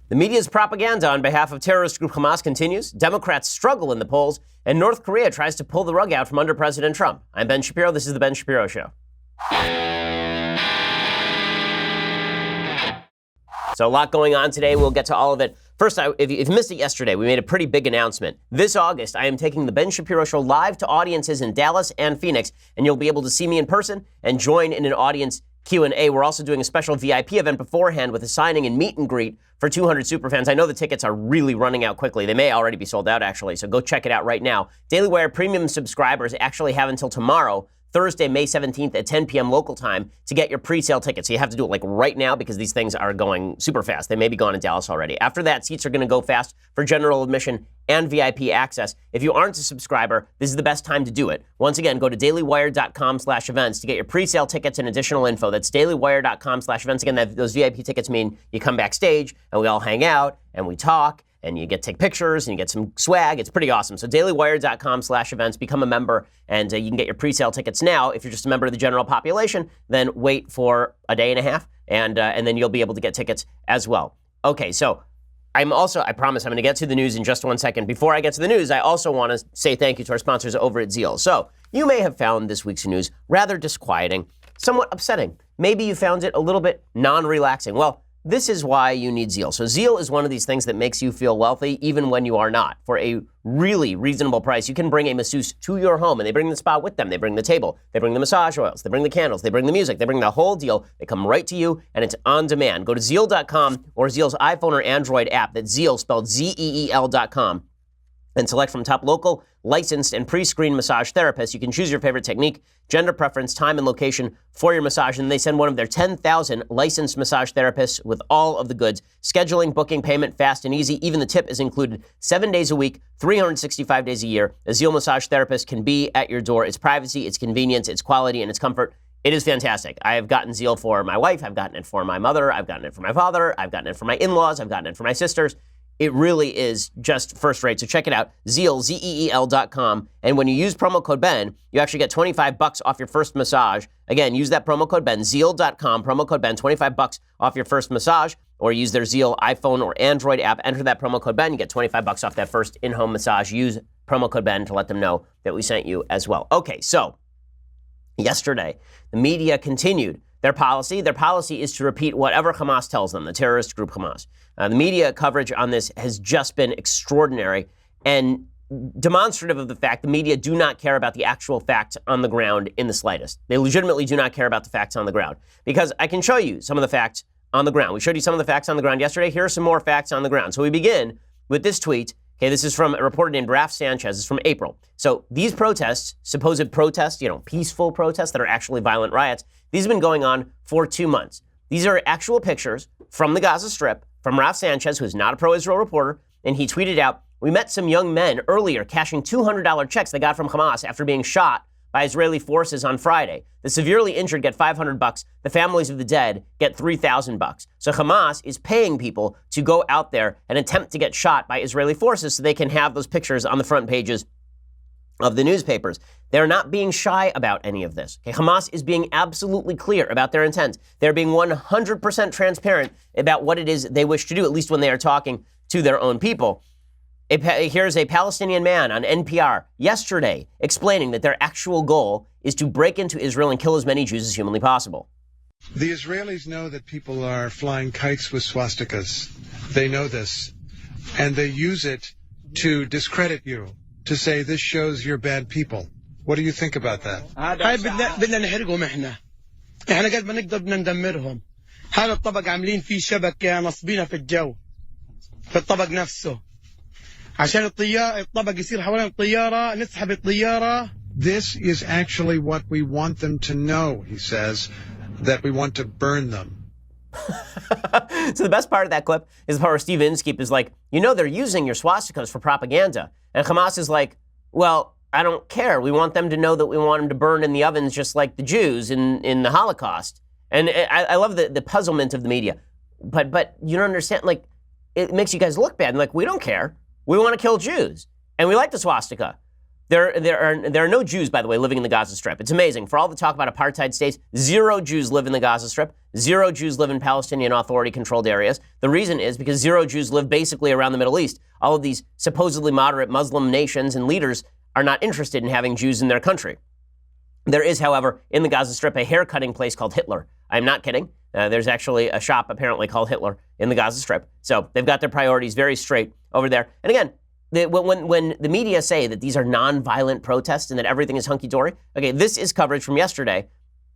The media's propaganda on behalf of terrorist group Hamas continues. Democrats struggle in the polls, and North Korea tries to pull the rug out from under President Trump. I'm Ben Shapiro. This is The Ben Shapiro Show. So a lot going on today. We'll get to all of it. First, if you missed it yesterday, we made a pretty big announcement. This August, I am taking the Ben Shapiro Show live to audiences in Dallas and Phoenix, and you'll be able to see me in person and join in an audience Q&A. We're also doing a special VIP event beforehand with a signing and meet and greet for 200 superfans. I know the tickets are really running out quickly. They may already be sold out, actually, so go check it out right now. Daily Wire Premium subscribers actually have until tomorrow, Thursday, May 17th at 10 p.m. local time to get your pre-sale tickets. So you have to do it like right now because these things are going super fast. They may be gone in Dallas already. After that, seats are going to go fast for general admission and VIP access. If you aren't a subscriber, this is the best time to do it. Once again, go to dailywire.com/events to get your pre-sale tickets and additional info. That's dailywire.com/events. Again, those VIP tickets mean you come backstage and we all hang out and we talk and you get to take pictures and you get some swag. It's pretty awesome. So dailywire.com/events, become a member, and you can get your pre-sale tickets now. If you're just a member of the general population, then wait for a day and a half, and then you'll be able to get tickets as well. Okay, so I promise I'm going to get to the news in just 1 second. Before I get to the news, I also want to say thank you to our sponsors over at Zeal. So you may have found this week's news rather disquieting, somewhat upsetting. Maybe you found it a little bit non-relaxing. Well, this is why you need Zeal. So Zeal is one of these things that makes you feel wealthy even when you are not. For a really reasonable price, you can bring a masseuse to your home, and they bring the spa with them. They bring the table. They bring the massage oils. They bring the candles. They bring the music. They bring the whole deal. They come right to you, and it's on demand. Go to Zeal.com or Zeal's iPhone or Android app. That's Zeal, spelled Zeel.com. And select from top local, licensed, and pre-screened massage therapists. You can choose your favorite technique, gender preference, time, and location for your massage. And they send one of their 10,000 licensed massage therapists with all of the goods. Scheduling, booking, payment, fast and easy. Even the tip is included 7 days a week, 365 days a year. A Zeal massage therapist can be at your door. It's privacy, it's convenience, it's quality, and it's comfort. It is fantastic. I have gotten Zeal for my wife. I've gotten it for my mother. I've gotten it for my father. I've gotten it for my in-laws. I've gotten it for my sisters. It really is just first rate. So check it out, Zeal, Zeel.com. And when you use promo code Ben, you actually get $25 off your first massage. Again, use that promo code Ben, Zeal.com, promo code Ben, $25 off your first massage, or use their Zeal iPhone or Android app. Enter that promo code Ben, you get $25 off that first in-home massage. Use promo code Ben to let them know that we sent you as well. Okay, so yesterday, the media continued their policy. Their policy is to repeat whatever Hamas tells them, the terrorist group Hamas. The media coverage on this has just been extraordinary and demonstrative of the fact the media do not care about the actual facts on the ground in the slightest. They legitimately do not care about the facts on the ground. Because I can show you some of the facts on the ground. We showed you some of the facts on the ground yesterday. Here are some more facts on the ground. So we begin with this tweet. Okay, this is from a reporter named Raf Sanchez. It's from April. So these protests, supposed protests, peaceful protests that are actually violent riots, these have been going on for 2 months. These are actual pictures from the Gaza Strip from Raf Sanchez, who is not a pro-Israel reporter, and he tweeted out, "We met some young men earlier cashing $200 checks they got from Hamas after being shot by Israeli forces on Friday. The severely injured get $500. The families of the dead get $3,000. So Hamas is paying people to go out there and attempt to get shot by Israeli forces so they can have those pictures on the front pages of the newspapers. They're not being shy about any of this. Okay, Hamas is being absolutely clear about their intent. They're being 100% transparent about what it is they wish to do, at least when they are talking to their own people. Here's a Palestinian man on NPR yesterday explaining that their actual goal is to break into Israel and kill as many Jews as humanly possible. The Israelis know that people are flying kites with swastikas. They know this. And they use it to discredit you, to say this shows you're bad people. What do you think about that? هاي بدنا نحرقهم احنا قد ما نقدر بدنا ندمرهم. هذا الطبق عاملين فيه شبكة نصبينها في الجو في الطبق نفسه عشان الطبق يصير حوالين الطيارة نسحب الطيارة. This is actually what we want them to know, he says, that we want to burn them. So the best part of that clip is the part where Steve Inskeep is like, they're using your swastikas for propaganda. And Hamas is like, well, I don't care. We want them to know that we want them to burn in the ovens just like the Jews in the Holocaust. And I love the puzzlement of the media. But you don't understand, it makes you guys look bad. And we don't care. We want to kill Jews. And we like the swastika. There are no Jews, by the way, living in the Gaza Strip. It's amazing. For all the talk about apartheid states, 0 Jews live in the Gaza Strip. 0 Jews live in Palestinian Authority-controlled areas. The reason is because 0 Jews live basically around the Middle East. All of these supposedly moderate Muslim nations and leaders are not interested in having Jews in their country. There is, however, in the Gaza Strip, a hair-cutting place called Hitler. I'm not kidding. There's actually a shop apparently called Hitler in the Gaza Strip. So they've got their priorities very straight over there. And again, when the media say that these are nonviolent protests and that everything is hunky-dory, okay, this is coverage from yesterday.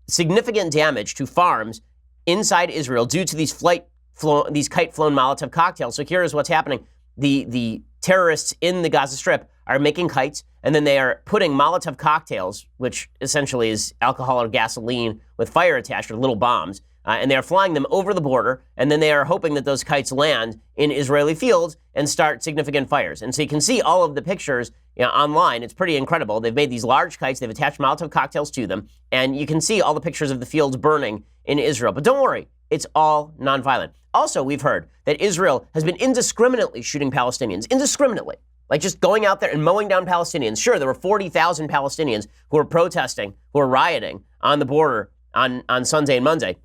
Significant damage to farms inside Israel due to these kite-flown Molotov cocktails. So here is what's happening. The terrorists in the Gaza Strip are making kites, and then they are putting Molotov cocktails, which essentially is alcohol or gasoline with fire attached, or little bombs, and they are flying them over the border, and then they are hoping that those kites land in Israeli fields and start significant fires. And so you can see all of the pictures online. It's pretty incredible. They've made these large kites. They've attached Molotov cocktails to them, and you can see all the pictures of the fields burning in Israel. But don't worry, it's all nonviolent. Also, we've heard that Israel has been indiscriminately shooting Palestinians, indiscriminately, like just going out there and mowing down Palestinians. Sure, there were 40,000 Palestinians who were protesting, who were rioting on the border on Sunday and Monday.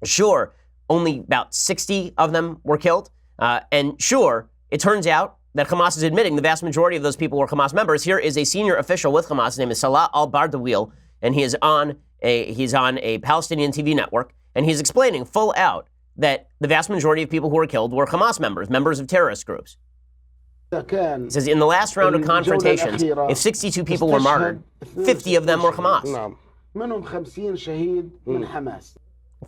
Sure, only about 60 of them were killed. And sure, it turns out that Hamas is admitting the vast majority of those people were Hamas members. Here is a senior official with Hamas. His name is Salah al-Bardawil, and he's on a Palestinian TV network, and he's explaining full out that the vast majority of people who were killed were Hamas members of terrorist groups. He says in the last round of confrontations, if 62 people were martyred, 50 of them were Hamas.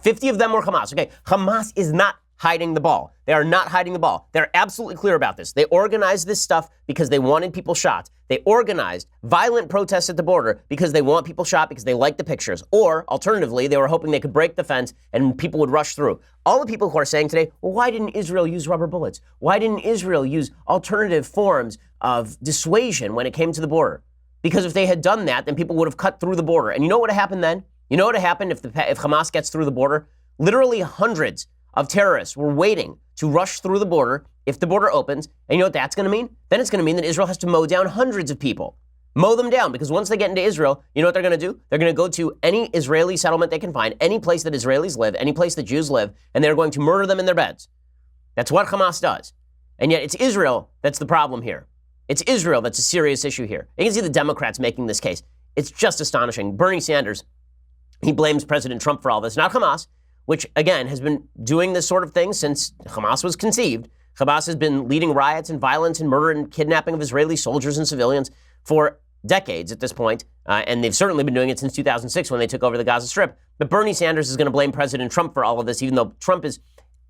50 of them were Hamas. Okay, Hamas is not hiding the ball. They are not hiding the ball. They're absolutely clear about this. They organized this stuff because they wanted people shot. They organized violent protests at the border because they want people shot, because they like the pictures. Or, alternatively, they were hoping they could break the fence and people would rush through. All the people who are saying today, well, why didn't Israel use rubber bullets? Why didn't Israel use alternative forms of dissuasion when it came to the border? Because if they had done that, then people would have cut through the border. And you know what would have happened then? You know what would have happened if Hamas gets through the border? Literally hundreds of terrorists were waiting to rush through the border if the border opens. And you know what that's going to mean? Then it's going to mean that Israel has to mow down hundreds of people. Mow them down, because once they get into Israel, you know what they're going to do? They're going to go to any Israeli settlement they can find, any place that Israelis live, any place that Jews live, and they're going to murder them in their beds. That's what Hamas does. And yet it's Israel that's the problem here. It's Israel that's a serious issue here. You can see the Democrats making this case. It's just astonishing. Bernie Sanders, he blames President Trump for all this, not Hamas, which, again, has been doing this sort of thing since Hamas was conceived. Hamas has been leading riots and violence and murder and kidnapping of Israeli soldiers and civilians for decades at this point, and they've certainly been doing it since 2006 when they took over the Gaza Strip. But Bernie Sanders is going to blame President Trump for all of this, even though Trump is,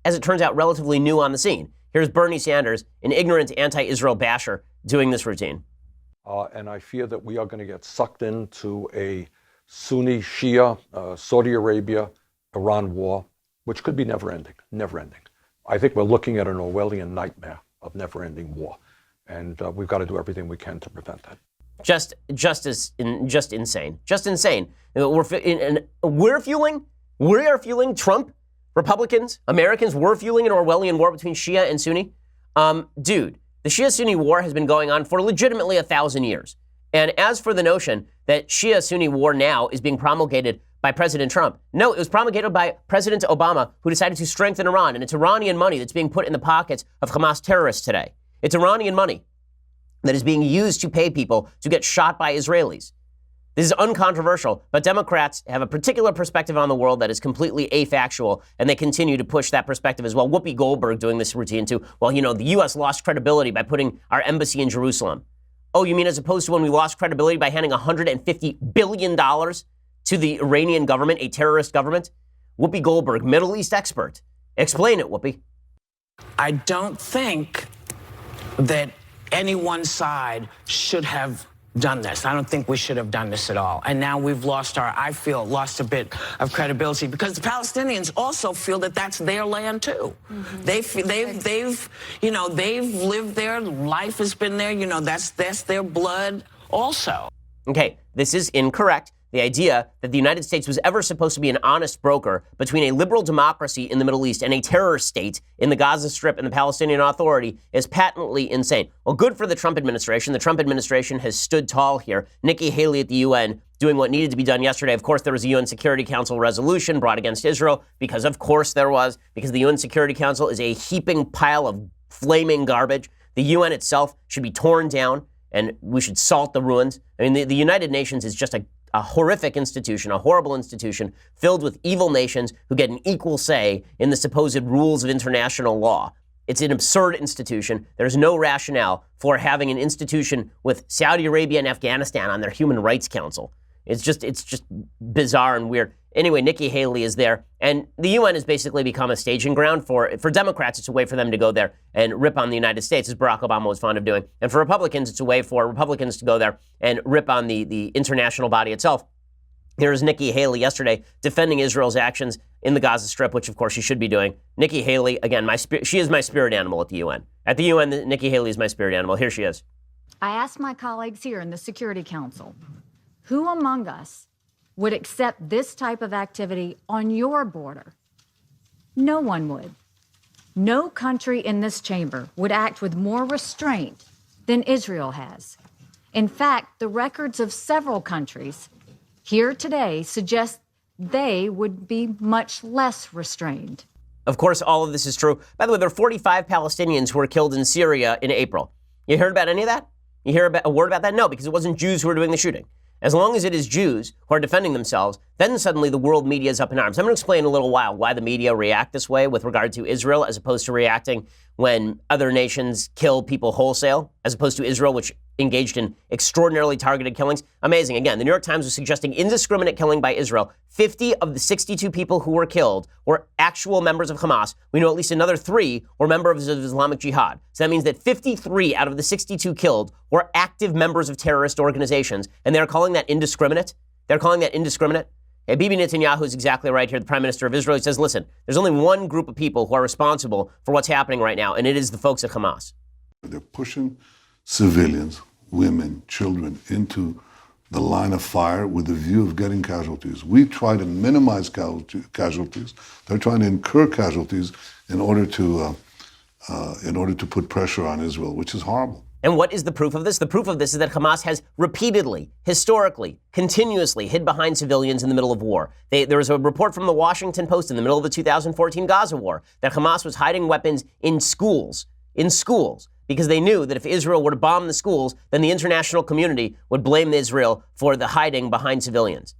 as it turns out, relatively new on the scene. Here's Bernie Sanders, an ignorant anti-Israel basher, doing this routine. And I fear that we are going to get sucked into a Sunni Shia, Saudi Arabia, Iran war, which could be never-ending. I think we're looking at an Orwellian nightmare of never-ending war, and we've got to do everything we can to prevent that. Just insane. We are fueling Trump, Republicans, Americans. We're fueling an Orwellian war between Shia and Sunni. Dude, the Shia-Sunni war has been going on for legitimately 1,000 years. And as for the notion that Shia-Sunni war now is being promulgated by President Trump, no, it was promulgated by President Obama, who decided to strengthen Iran. And it's Iranian money that's being put in the pockets of Hamas terrorists today. It's Iranian money that is being used to pay people to get shot by Israelis. This is uncontroversial, but Democrats have a particular perspective on the world that is completely afactual, and they continue to push that perspective as well. Whoopi Goldberg doing this routine too. Well, you know, the U.S. lost credibility by putting our embassy in Jerusalem. Oh, you mean as opposed to when we lost credibility by handing $150 billion to the Iranian government, a terrorist government? Whoopi Goldberg, Middle East expert. Explain it, Whoopi. I don't think that any one side should have done this. I don't think we should have done this at all. And now we've lost a bit of credibility, because the Palestinians also feel that that's their land too. Mm-hmm. They've lived there, life has been there, that's their blood also. Okay, this is incorrect. the idea that the United States was ever supposed to be an honest broker between a liberal democracy in the Middle East and a terror state in the Gaza Strip and the Palestinian Authority is patently insane. Well, good for the Trump administration. The Trump administration has stood tall here. Nikki Haley at the UN doing what needed to be done yesterday. Of course, there was a UN Security Council resolution brought against Israel because, of course, there was, because the UN Security Council is a heaping pile of flaming garbage. The UN itself should be torn down, and we should salt the ruins. I mean, the United Nations is just a horrific institution, a horrible institution filled with evil nations who get an equal say in the supposed rules of international law. It's an absurd institution. There's no rationale for having an institution with Saudi Arabia and Afghanistan on their Human Rights Council. It's just bizarre and weird. Anyway, Nikki Haley is there, and the UN has basically become a staging ground for Democrats. It's a way for them to go there and rip on the United States, as Barack Obama was fond of doing. And for Republicans, it's a way for Republicans to go there and rip on the international body itself. Here's Nikki Haley yesterday defending Israel's actions in the Gaza Strip, which, of course, she should be doing. Nikki Haley, again, she is my spirit animal at the UN. At the UN, Nikki Haley is my spirit animal. Here she is. I asked my colleagues here in the Security Council, who among us would accept this type of activity on your border? No one would. No country in this chamber would act with more restraint than Israel has. In fact, the records of several countries here today suggest they would be much less restrained. Of course, all of this is true. By the way, there are 45 Palestinians who were killed in Syria in April. You heard about any of that? You hear about a word about that? No, because it wasn't Jews who were doing the shooting. As long as it is Jews who are defending themselves, then suddenly the world media is up in arms. I'm going to explain in a little while why the media react this way with regard to Israel, as opposed to reacting when other nations kill people wholesale, as opposed to Israel, which engaged in extraordinarily targeted killings. Amazing. Again, the New York Times was suggesting indiscriminate killing by Israel. 50 of the 62 people who were killed were actual members of Hamas. We know at least another 3 were members of Islamic Jihad. So that means that 53 out of the 62 killed were active members of terrorist organizations, and they're calling that indiscriminate? They're calling that indiscriminate? Hey, Bibi Netanyahu is exactly right here, the Prime Minister of Israel. He says, listen, there's only one group of people who are responsible for what's happening right now, and it is the folks at Hamas. They're pushing civilians, women, children into the line of fire with the view of getting casualties. We try to minimize casualties. They're trying to incur casualties in order to put pressure on Israel, which is horrible. And what is the proof of this? The proof of this is that Hamas has repeatedly, historically, continuously hid behind civilians in the middle of war. There was a report from the Washington Post in the middle of the 2014 Gaza war that Hamas was hiding weapons in schools, because they knew that if Israel were to bomb the schools, then the international community would blame Israel for the hiding behind civilians.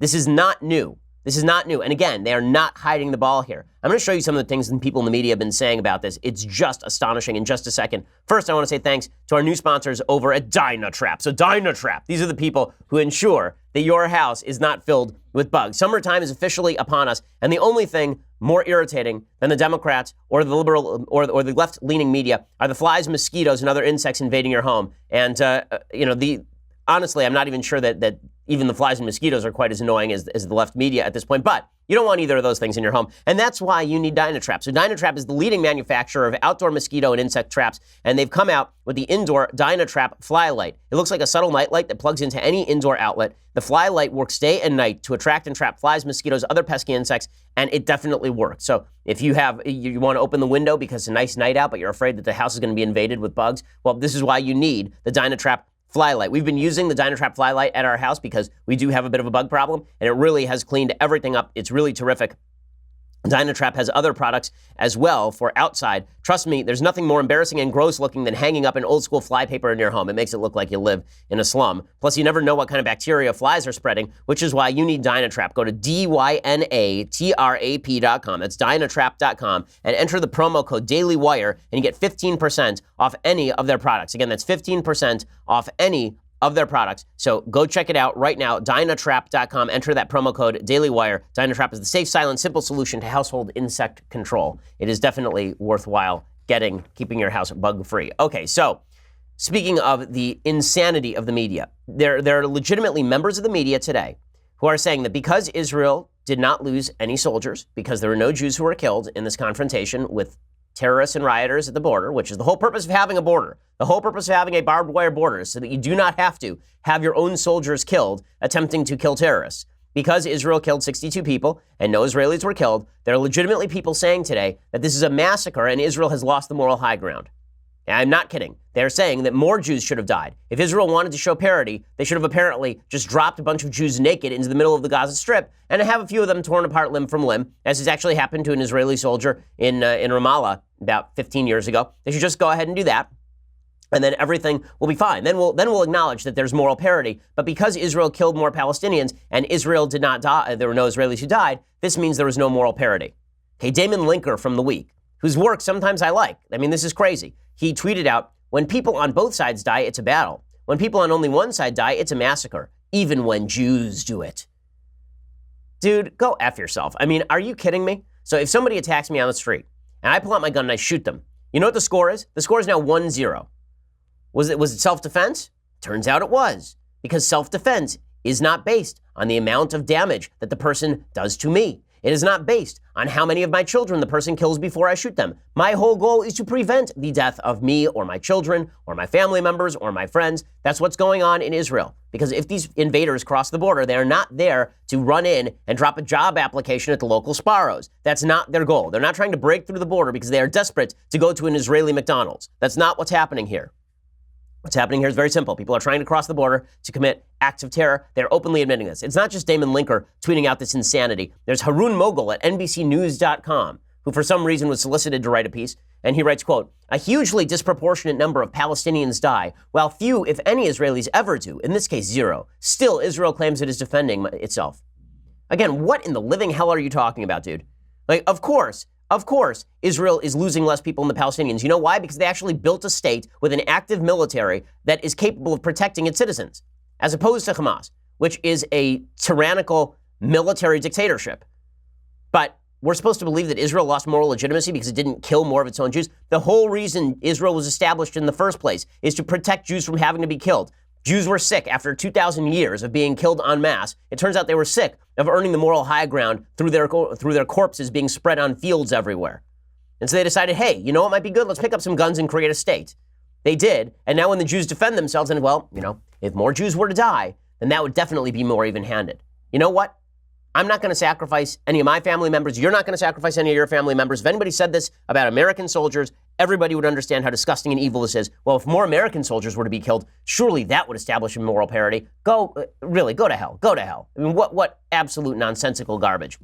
This is not new. This is not new. And again, they are not hiding the ball here. I'm going to show you some of the things that people in the media have been saying about this. It's just astonishing in just a second. First, I want to say thanks to our new sponsors over at Dynatrap. So Dynatrap, these are the people who ensure that your house is not filled with bugs. Summertime is officially upon us, and the only thing more irritating than the Democrats or the liberal or the left-leaning media are the flies, mosquitoes, and other insects invading your home. And honestly, I'm not even sure that even the flies and mosquitoes are quite as annoying as the left media at this point. But you don't want either of those things in your home. And that's why you need Dynatrap. So Dynatrap is the leading manufacturer of outdoor mosquito and insect traps. And they've come out with the indoor Dynatrap Fly Light. It looks like a subtle nightlight that plugs into any indoor outlet. The Fly Light works day and night to attract and trap flies, mosquitoes, other pesky insects, and it definitely works. So if you want to open the window because it's a nice night out, but you're afraid that the house is going to be invaded with bugs, well, this is why you need the Dynatrap Fly Light. We've been using the Dynatrap Fly Light at our house because we do have a bit of a bug problem, and it really has cleaned everything up. It's really terrific. Dynatrap has other products as well for outside. Trust me, there's nothing more embarrassing and gross looking than hanging up an old school fly paper in your home. It makes it look like you live in a slum. Plus, you never know what kind of bacteria flies are spreading, which is why you need Dynatrap. Go to dynatrap.com. That's dynatrap.com and enter the promo code DailyWire and you get 15% off any of their products. Again, that's 15% off any of their products. So go check it out right now, dynatrap.com. Enter that promo code DailyWire. Dynatrap is the safe, silent, simple solution to household insect control. It is definitely worthwhile keeping your house bug-free. Okay, so speaking of the insanity of the media, there are legitimately members of the media today who are saying that because Israel did not lose any soldiers, because there were no Jews who were killed in this confrontation with terrorists and rioters at the border, which is the whole purpose of having a border. The whole purpose of having a barbed wire border is so that you do not have to have your own soldiers killed attempting to kill terrorists. Because Israel killed 62 people and no Israelis were killed, there are legitimately people saying today that this is a massacre and Israel has lost the moral high ground. And I'm not kidding. They're saying that more Jews should have died. If Israel wanted to show parity, they should have apparently just dropped a bunch of Jews naked into the middle of the Gaza Strip and have a few of them torn apart limb from limb, as has actually happened to an Israeli soldier in Ramallah about 15 years ago. They should just go ahead and do that, and then everything will be fine. Then we'll acknowledge that there's moral parity. But because Israel killed more Palestinians and Israel did not die, there were no Israelis who died, this means there was no moral parity. Okay, Damon Linker from The Week, whose work sometimes I like. I mean, this is crazy. He tweeted out, when people on both sides die, it's a battle. When people on only one side die, it's a massacre, even when Jews do it. Dude, go F yourself. I mean, are you kidding me? So if somebody attacks me on the street and I pull out my gun and I shoot them, you know what the score is? The score is now 1-0. Was it self-defense? Turns out it was, because self-defense is not based on the amount of damage that the person does to me. It is not based on how many of my children the person kills before I shoot them. My whole goal is to prevent the death of me or my children or my family members or my friends. That's what's going on in Israel. Because if these invaders cross the border, they are not there to run in and drop a job application at the local Sparrows. That's not their goal. They're not trying to break through the border because they are desperate to go to an Israeli McDonald's. That's not what's happening here. What's happening here is very simple. People are trying to cross the border to commit acts of terror. They're openly admitting this. It's not just Damon Linker tweeting out this insanity. There's Harun Mogul at NBCnews.com, who for some reason was solicited to write a piece. And he writes, quote, a hugely disproportionate number of Palestinians die, while few, if any, Israelis ever do, in this case, 0. Still, Israel claims it is defending itself. Again, what in the living hell are you talking about, dude? Like, of course, Israel is losing less people than the Palestinians. You know why? Because they actually built a state with an active military that is capable of protecting its citizens, as opposed to Hamas, which is a tyrannical military dictatorship. But we're supposed to believe that Israel lost moral legitimacy because it didn't kill more of its own Jews. The whole reason Israel was established in the first place is to protect Jews from having to be killed. Jews were sick after 2,000 years of being killed en masse. It turns out they were sick of earning the moral high ground through their corpses being spread on fields everywhere. And so they decided, hey, you know what might be good? Let's pick up some guns and create a state. They did. And now when the Jews defend themselves, and well, you know, if more Jews were to die, then that would definitely be more even-handed. You know what? I'm not going to sacrifice any of my family members. You're not going to sacrifice any of your family members. If anybody said this about American soldiers, everybody would understand how disgusting and evil this is. Well, if more American soldiers were to be killed, surely that would establish a moral parity. Go to hell. Go to hell. I mean, what absolute nonsensical garbage.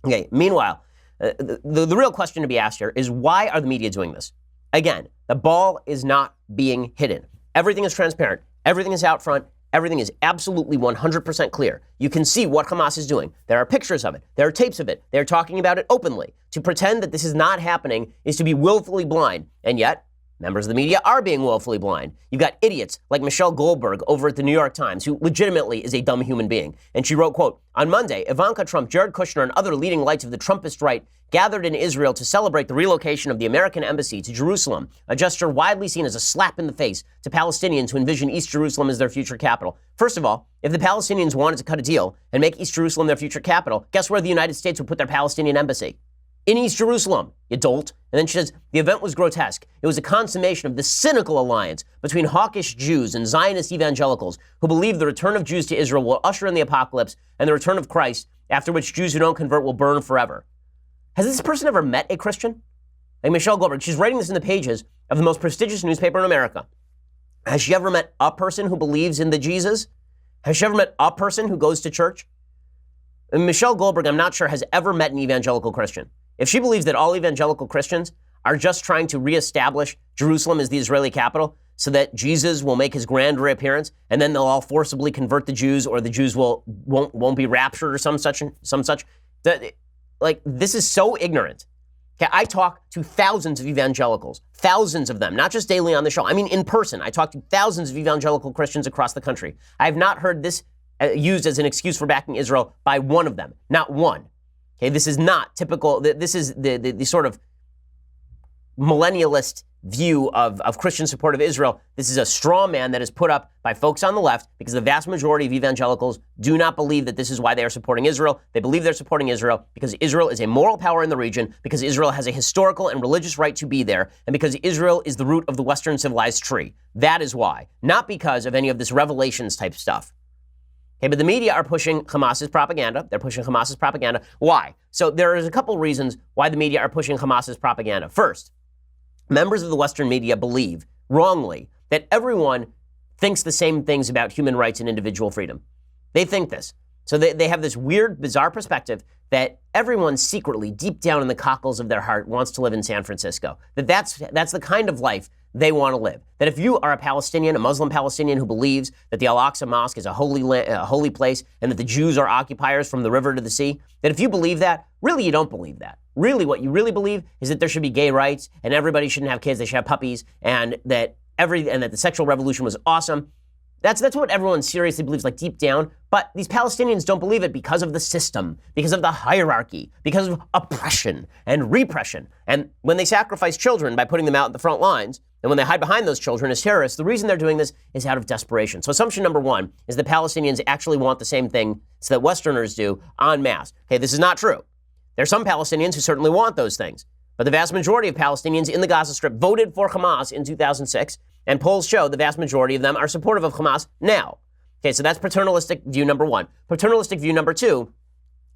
Okay, meanwhile, the real question to be asked here is, why are the media doing this? Again, the ball is not being hidden. Everything is transparent. Everything is out front. Everything is absolutely 100% clear. You can see what Hamas is doing. There are pictures of it. There are tapes of it. They're talking about it openly. To pretend that this is not happening is to be willfully blind. And yet, members of the media are being willfully blind. You've got idiots like Michelle Goldberg over at the New York Times, who legitimately is a dumb human being. And she wrote, quote, on Monday, Ivanka Trump, Jared Kushner, and other leading lights of the Trumpist right gathered in Israel to celebrate the relocation of the American embassy to Jerusalem, a gesture widely seen as a slap in the face to Palestinians who envision East Jerusalem as their future capital. First of all, if the Palestinians wanted to cut a deal and make East Jerusalem their future capital, guess where the United States would put their Palestinian embassy? In East Jerusalem, you dolt. And then she says, the event was grotesque. It was a consummation of the cynical alliance between hawkish Jews and Zionist evangelicals who believe the return of Jews to Israel will usher in the apocalypse and the return of Christ, after which Jews who don't convert will burn forever. Has this person ever met a Christian? Like Michelle Goldberg, she's writing this in the pages of the most prestigious newspaper in America. Has she ever met a person who believes in the Jesus? Has she ever met a person who goes to church? And Michelle Goldberg, I'm not sure, has ever met an evangelical Christian. If she believes that all evangelical Christians are just trying to reestablish Jerusalem as the Israeli capital so that Jesus will make his grand reappearance and then they'll all forcibly convert the Jews, or the Jews won't be raptured or some such, like, this is so ignorant. Okay, I talk to thousands of evangelicals, thousands of them, not just daily on the show. I mean, in person, I talk to thousands of evangelical Christians across the country. I have not heard this used as an excuse for backing Israel by one of them, not one. Okay, this is not typical. This is the sort of millennialist view of Christian support of Israel. This is a straw man that is put up by folks on the left because the vast majority of evangelicals do not believe that this is why they are supporting Israel. They believe they're supporting Israel because Israel is a moral power in the region, because Israel has a historical and religious right to be there, and because Israel is the root of the Western civilized tree. That is why, not because of any of this Revelations type stuff. Okay, but the media are pushing Hamas's propaganda. They're pushing Hamas's propaganda. Why? So there is a couple reasons why the media are pushing Hamas's propaganda. First, members of the Western media believe, wrongly, that everyone thinks the same things about human rights and individual freedom. They think this. So they have this weird, bizarre perspective that everyone secretly, deep down in the cockles of their heart, wants to live in San Francisco. That's the kind of life they want to live. That if you are a Palestinian, a Muslim Palestinian who believes that the Al-Aqsa Mosque is a holy place and that the Jews are occupiers from the river to the sea, that if you believe that, really you don't believe that. Really, what you really believe is that there should be gay rights and everybody shouldn't have kids, they should have puppies, and that the sexual revolution was awesome. That's what everyone seriously believes, like deep down. But these Palestinians don't believe it because of the system, because of the hierarchy, because of oppression and repression. And when they sacrifice children by putting them out in the front lines, and when they hide behind those children as terrorists, the reason they're doing this is out of desperation. So assumption number one is that Palestinians actually want the same thing that Westerners do en masse. Okay, this is not true. There are some Palestinians who certainly want those things. But the vast majority of Palestinians in the Gaza Strip voted for Hamas in 2006, and polls show the vast majority of them are supportive of Hamas now. Okay, so that's paternalistic view number one. Paternalistic view number two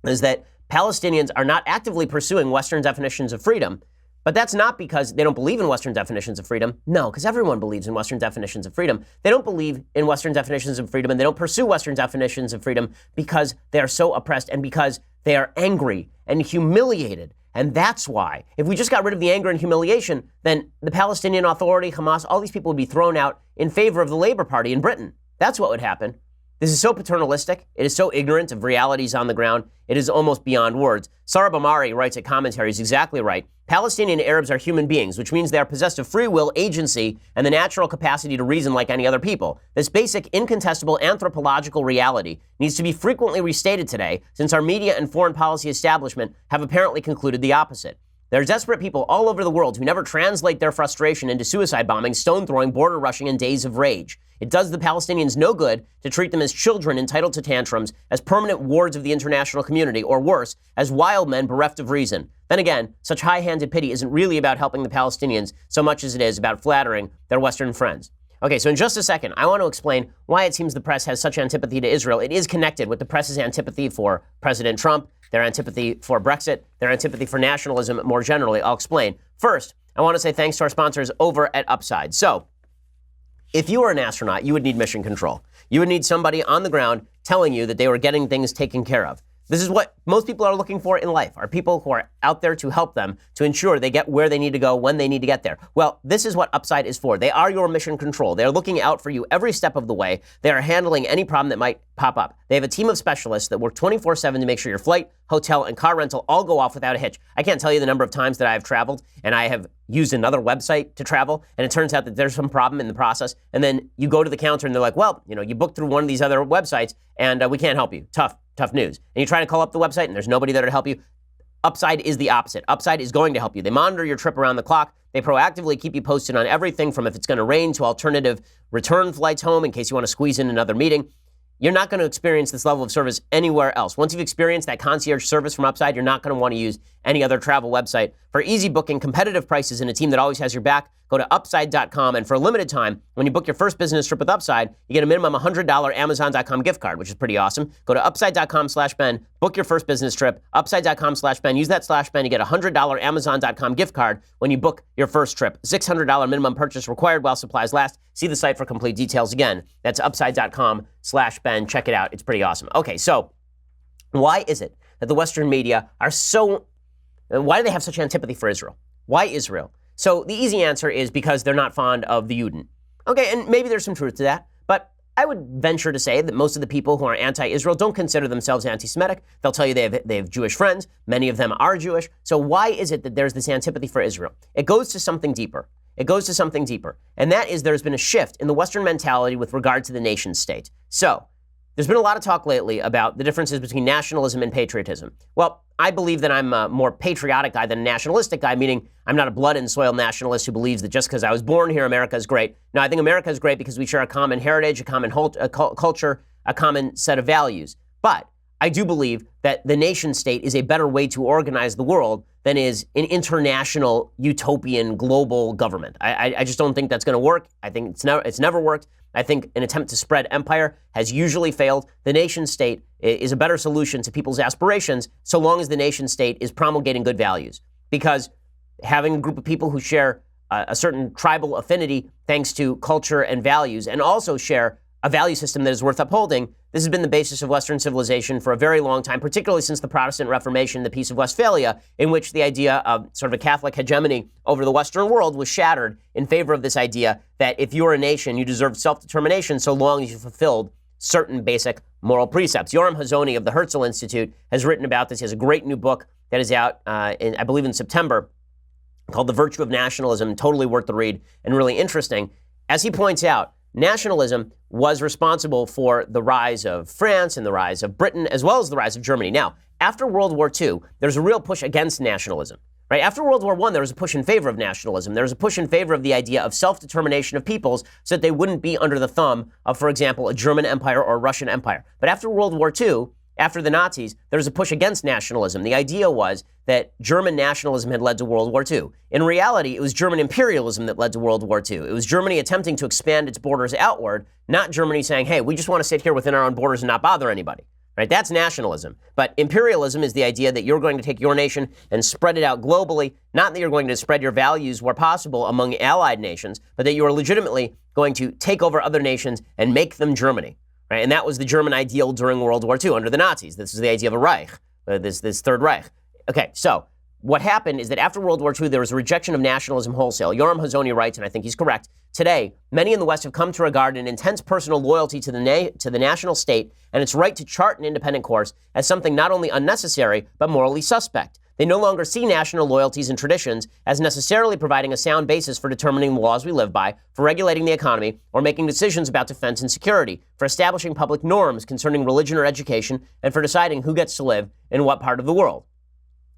is that Palestinians are not actively pursuing Western definitions of freedom, but that's not because they don't believe in Western definitions of freedom. No, because everyone believes in Western definitions of freedom. They don't believe in Western definitions of freedom, and they don't pursue Western definitions of freedom because they are so oppressed and because they are angry and humiliated. And that's why, if we just got rid of the anger and humiliation, then the Palestinian Authority, Hamas, all these people would be thrown out in favor of the Labour Party in Britain. That's what would happen. This is so paternalistic. It is so ignorant of realities on the ground. It is almost beyond words. Sarah Bamari writes at commentaries exactly right. Palestinian Arabs are human beings, which means they are possessed of free will, agency, and the natural capacity to reason like any other people. This basic, incontestable anthropological reality needs to be frequently restated today, since our media and foreign policy establishment have apparently concluded the opposite. There are desperate people all over the world who never translate their frustration into suicide bombing, stone throwing, border rushing, and days of rage. It does the Palestinians no good to treat them as children entitled to tantrums, as permanent wards of the international community, or worse, as wild men bereft of reason. Then again, such high-handed pity isn't really about helping the Palestinians so much as it is about flattering their Western friends. Okay, so in just a second, I want to explain why it seems the press has such antipathy to Israel. It is connected with the press's antipathy for President Trump, their antipathy for Brexit, their antipathy for nationalism more generally. I'll explain. First, I want to say thanks to our sponsors over at Upside. So, if you were an astronaut, you would need mission control. You would need somebody on the ground telling you that they were getting things taken care of. This is what most people are looking for in life, are people who are out there to help them, to ensure they get where they need to go when they need to get there. Well, this is what Upside is for. They are your mission control. They are looking out for you every step of the way. They are handling any problem that might pop up. They have a team of specialists that work 24/7 to make sure your flight, hotel, and car rental all go off without a hitch. I can't tell you the number of times that I have traveled and I have used another website to travel, and it turns out that there's some problem in the process, and then you go to the counter and they're like, well, you booked through one of these other websites, and we can't help you. Tough news. And you try to call up the website and there's nobody there to help you. Upside is the opposite. Upside is going to help you. They monitor your trip around the clock. They proactively keep you posted on everything from if it's going to rain to alternative return flights home in case you want to squeeze in another meeting. You're not going to experience this level of service anywhere else. Once you've experienced that concierge service from Upside, you're not going to want to use any other travel website. For easy booking, competitive prices, and a team that always has your back, go to Upside.com. And for a limited time, when you book your first business trip with Upside, you get a minimum $100 Amazon.com gift card, which is pretty awesome. Go to Upside.com/Ben, book your first business trip, Upside.com/Ben. Use that /Ben, you get a $100 Amazon.com gift card when you book your first trip. $600 minimum purchase required while supplies last. See the site for complete details. Again, that's Upside.com/Ben. Check it out. It's pretty awesome. Okay, so why is it that the Western media are why do they have such antipathy for Israel? Why Israel? So the easy answer is because they're not fond of the Juden. Okay, and maybe there's some truth to that, but I would venture to say that most of the people who are anti-Israel don't consider themselves anti-Semitic. They'll tell you they have Jewish friends. Many of them are Jewish. So why is it that there's this antipathy for Israel? It goes to something deeper. And that is there's been a shift in the Western mentality with regard to the nation state. So there's been a lot of talk lately about the differences between nationalism and patriotism. Well, I believe that I'm a more patriotic guy than a nationalistic guy, meaning I'm not a blood and soil nationalist who believes that just because I was born here, America is great. No, I think America is great because we share a common heritage, a common culture, a common set of values. But I do believe that the nation state is a better way to organize the world than is an international, utopian, global government. I just don't think that's going to work. I think it's never worked. I think an attempt to spread empire has usually failed. The nation state is a better solution to people's aspirations so long as the nation state is promulgating good values. Because having a group of people who share a certain tribal affinity thanks to culture and values and also share a value system that is worth upholding, this has been the basis of Western civilization for a very long time, particularly since the Protestant Reformation, the Peace of Westphalia, in which the idea of sort of a Catholic hegemony over the Western world was shattered in favor of this idea that if you're a nation, you deserve self-determination so long as you fulfilled certain basic moral precepts. Yoram Hazony of the Herzl Institute has written about this. He has a great new book that is out, I believe in September, called The Virtue of Nationalism, totally worth the read and really interesting. As he points out, nationalism was responsible for the rise of France and the rise of Britain, as well as the rise of Germany. Now, after World War II, there's a real push against nationalism, right? After World War I, there was a push in favor of nationalism. There was a push in favor of the idea of self-determination of peoples so that they wouldn't be under the thumb of, for example, a German empire or a Russian empire. But after World War II, after the Nazis, there was a push against nationalism. The idea was that German nationalism had led to World War II. In reality, it was German imperialism that led to World War II. It was Germany attempting to expand its borders outward, not Germany saying, hey, we just want to sit here within our own borders and not bother anybody. Right? That's nationalism. But imperialism is the idea that you're going to take your nation and spread it out globally, not that you're going to spread your values where possible among allied nations, but that you are legitimately going to take over other nations and make them Germany. Right? And that was the German ideal during World War II under the Nazis. This is the idea of a Reich, this Third Reich. Okay, so what happened is that after World War II, there was a rejection of nationalism wholesale. Yoram Hazony writes, and I think he's correct, today, many in the West have come to regard an intense personal loyalty to the national state and its right to chart an independent course as something not only unnecessary, but morally suspect. They no longer see national loyalties and traditions as necessarily providing a sound basis for determining the laws we live by, for regulating the economy, or making decisions about defense and security, for establishing public norms concerning religion or education, and for deciding who gets to live in what part of the world.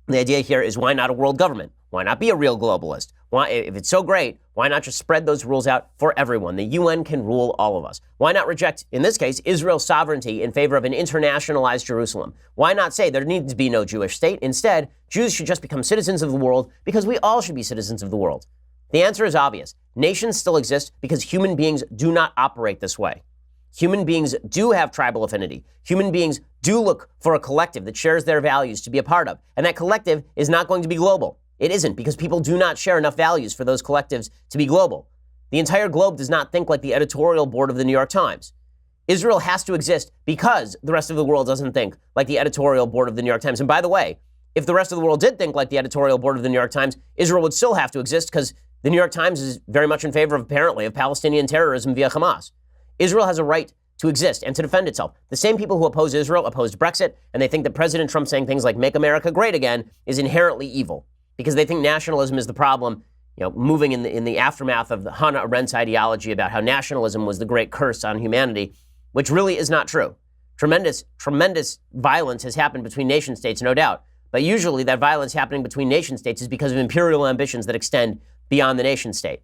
The idea here is, why not a world government? Why not be a real globalist? Why, if it's so great, why not just spread those rules out for everyone? The UN can rule all of us. Why not reject, in this case, Israel's sovereignty in favor of an internationalized Jerusalem? Why not say there needs to be no Jewish state? Instead, Jews should just become citizens of the world because we all should be citizens of the world. The answer is obvious. Nations still exist because human beings do not operate this way. Human beings do have tribal affinity. Human beings do look for a collective that shares their values to be a part of. And that collective is not going to be global. It isn't, because people do not share enough values for those collectives to be global. The entire globe does not think like the editorial board of the New York Times. Israel has to exist because the rest of the world doesn't think like the editorial board of the New York Times. And by the way, if the rest of the world did think like the editorial board of the New York Times, Israel would still have to exist because the New York Times is very much in favor, apparently, of Palestinian terrorism via Hamas. Israel has a right to exist and to defend itself. The same people who oppose Israel opposed Brexit, and they think that President Trump saying things like "Make America Great Again" is inherently evil because they think nationalism is the problem, moving in the aftermath of the Hannah Arendt's ideology about how nationalism was the great curse on humanity, which really is not true. Tremendous violence has happened between nation states, no doubt, but usually that violence happening between nation states is because of imperial ambitions that extend beyond the nation state.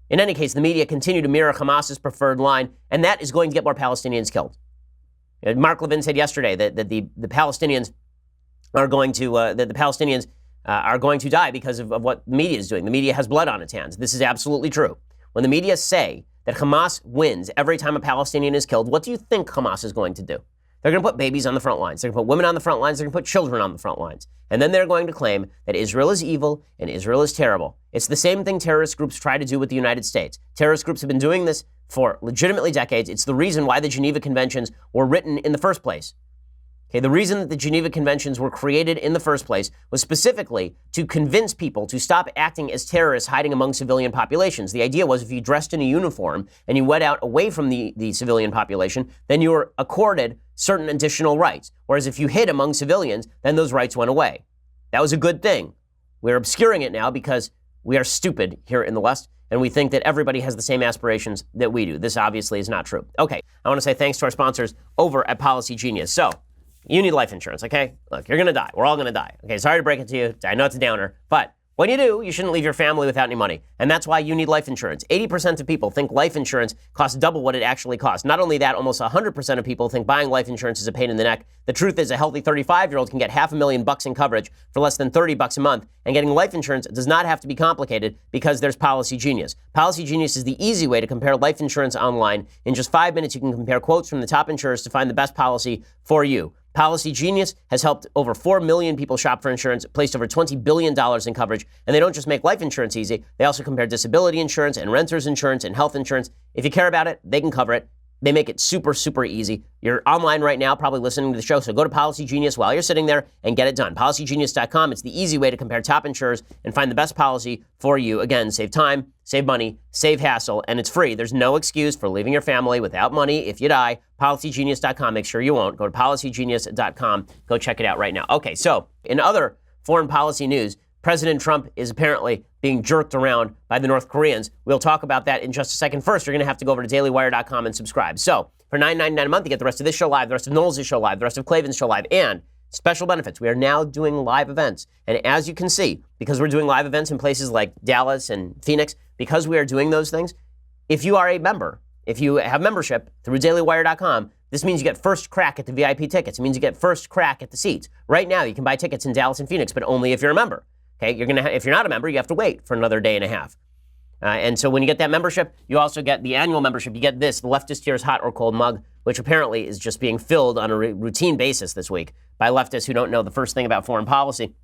In any case, the media continue to mirror Hamas's preferred line, and that is going to get more Palestinians killed. Mark Levin said yesterday that the Palestinians are going to are going to die because of what the media is doing. The media has blood on its hands. This is absolutely true. When the media say that Hamas wins every time a Palestinian is killed, what do you think Hamas is going to do? They're going to put babies on the front lines. They're going to put women on the front lines. They're going to put children on the front lines. And then they're going to claim that Israel is evil and Israel is terrible. It's the same thing terrorist groups try to do with the United States. Terrorist groups have been doing this for legitimately decades. It's the reason why the Geneva Conventions were written in the first place. Okay, the reason that the Geneva Conventions were created in the first place was specifically to convince people to stop acting as terrorists hiding among civilian populations. The idea was if you dressed in a uniform and you went out away from the civilian population, then you were accorded certain additional rights. Whereas if you hid among civilians, then those rights went away. That was a good thing. We're obscuring it now because we are stupid here in the West, and we think that everybody has the same aspirations that we do. This obviously is not true. Okay, I want to say thanks to our sponsors over at Policy Genius. So, you need life insurance, okay? Look, you're going to die. We're all going to die. Okay, sorry to break it to you. I know it's a downer, but when you do, you shouldn't leave your family without any money. And that's why you need life insurance. 80% of people think life insurance costs double what it actually costs. Not only that, almost 100% of people think buying life insurance is a pain in the neck. The truth is a healthy 35-year-old can get $500,000 in coverage for less than $30 a month. And getting life insurance does not have to be complicated because there's Policy Genius. Policy Genius is the easy way to compare life insurance online. In just 5 minutes, you can compare quotes from the top insurers to find the best policy for you. Policy Genius has helped over 4 million people shop for insurance, placed over $20 billion in coverage, and they don't just make life insurance easy, they also compare disability insurance and renter's insurance and health insurance. If you care about it, they can cover it. They make it super, super easy. You're online right now, probably listening to the show, so go to Policy Genius while you're sitting there and get it done. PolicyGenius.com. It's the easy way to compare top insurers and find the best policy for you. Again, save time, save money, save hassle, and it's free. There's no excuse for leaving your family without money if you die. PolicyGenius.com. Make sure you won't. Go to PolicyGenius.com. Go check it out right now. Okay, so in other foreign policy news, President Trump is apparently being jerked around by the North Koreans. We'll talk about that in just a second. First, you're going to have to go over to dailywire.com and subscribe. So for $9.99 a month, you get the rest of this show live, the rest of Knowles' show live, the rest of Klavan's show live, and special benefits. We are now doing live events. And as you can see, because we're doing live events in places like Dallas and Phoenix, because we are doing those things, if you are a member, if you have membership through dailywire.com, this means you get first crack at the VIP tickets. It means you get first crack at the seats. Right now, you can buy tickets in Dallas and Phoenix, but only if you're a member. Okay, if you're not a member, you have to wait for another day and a half. And so when you get that membership, you also get the annual membership. You get this, the Leftist Tears Hot or Cold mug, which apparently is just being filled on a routine basis this week by leftists who don't know the first thing about foreign policy.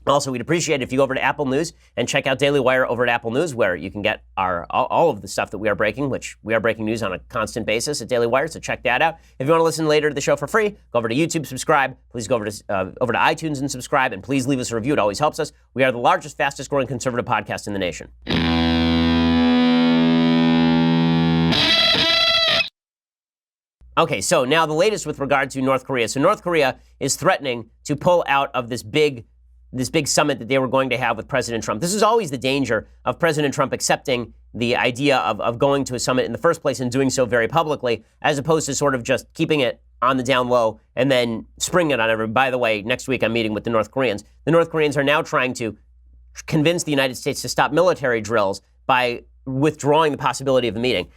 Also, we'd appreciate it if you go over to Apple News and check out Daily Wire over at Apple News, where you can get all of the stuff that we are breaking, which we are breaking news on a constant basis at Daily Wire, so check that out. If you want to listen later to the show for free, go over to YouTube, subscribe. Please go over to iTunes and subscribe, and please leave us a review. It always helps us. We are the largest, fastest growing conservative podcast in the nation. Okay, so now the latest with regard to North Korea. So North Korea is threatening to pull out of this big summit that they were going to have with President Trump. This is always the danger of President Trump accepting the idea of going to a summit in the first place and doing so very publicly, as opposed to sort of just keeping it on the down low and then springing it on everybody. By the way, next week I'm meeting with the North Koreans. The North Koreans are now trying to convince the United States to stop military drills by withdrawing the possibility of the meeting.